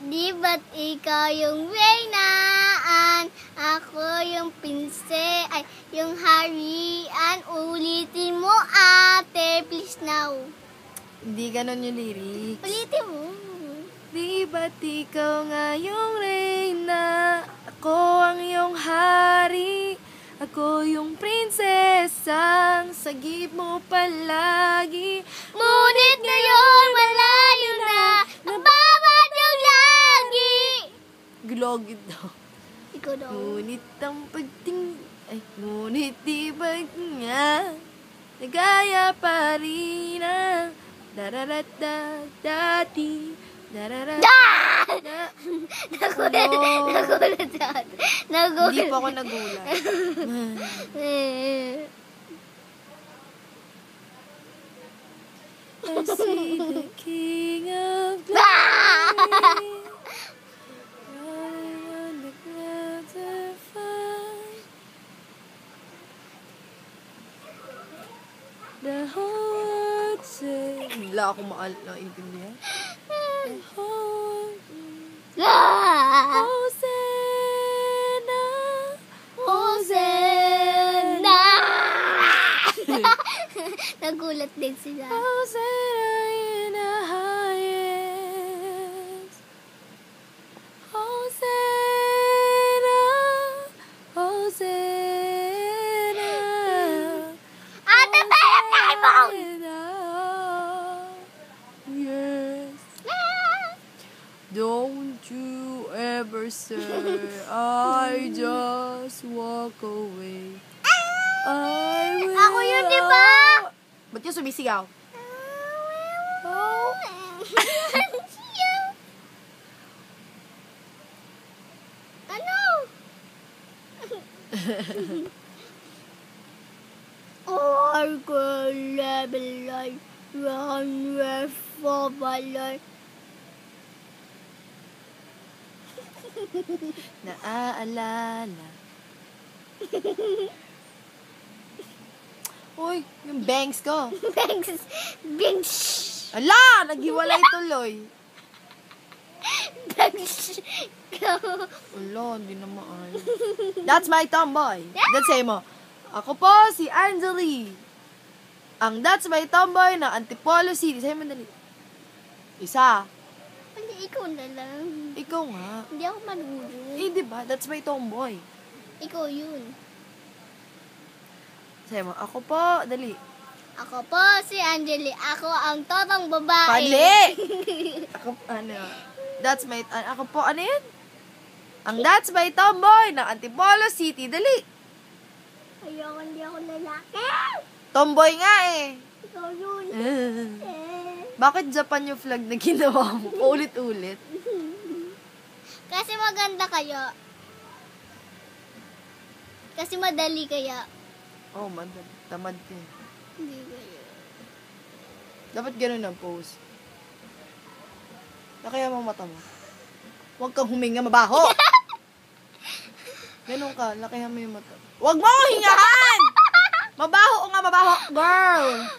Di ba't ikaw yung reynaan, ako yung yung harian. Ulitin mo ate, please now. Hindi ganon yung lyrics. Ulitin mo. Di ba't ikaw nga yung reyna, ako ang iyong hari, ako yung prinsesang sagip mo palagi. Ngunit ngayon malayo na, nababat yung lagi. Gulogid daw. Ikaw daw. Ngunit di ba nga, nagaya pa rin ang dati. Nagulat ako. Hindi po ako nagulat. I see the king of glory. On the clouds of fire. The whole world wala akong naintindihan. The whole Hosanna, Hosanna. Nagulat din sila. Hosanna in the highest. Hosanna, Hosanna. Ate, tayo mo! Yes. Don't you ever say I just walk away. I will. Ako yun, di ba? Ba't yung sumisigaw? Ano? I could level like run for my life. Naaalala. Uy, yung bangs ko. Bangs. Ala! Naghiwalay tuloy. Bangs. Ala, hindi na maayos. That's my tomboy. That's say mo. Ako po si Anjali. Ang That's my tomboy ng Antipolo City. Sa'yo mo dali. Isa. Hindi, ikaw na lang. Ikaw nga. Hindi ako marunong. Eh, diba? That's my tomboy. Ikaw yun. Sa'yo mo. Ako po. Dali. Ako po si Anjali. Ako ang totong babae. Pali! Ako, ano, that's my, ako po, ano yun? Ang That's my tomboy ng Antipolo City. Dali. Ayoko, hindi ako lalaki. Tomboy nga eh. Ikaw yun. Bakit Japan yung flag na ginawa mo? Ulit-ulit. Kasi maganda kayo. Kasi madali kaya. Oh, madali. Tamad ka. Hindi kayo. Dapat ganun ang pose. Nakaya mo mata mo. Huwag kang huminga, mabaho! Ganun ka, lakayan mo yung mata. Huwag mo hingahan! Mabaho o nga, mabaho! Girl!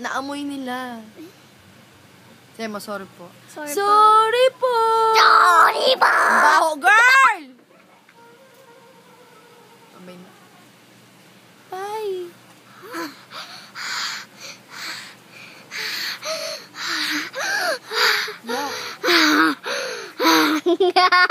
Naamoy nila. Sabi mo, sorry po. Sorry po. Sorry po! Mabaho, girl! Amay na. Bye! Yeah.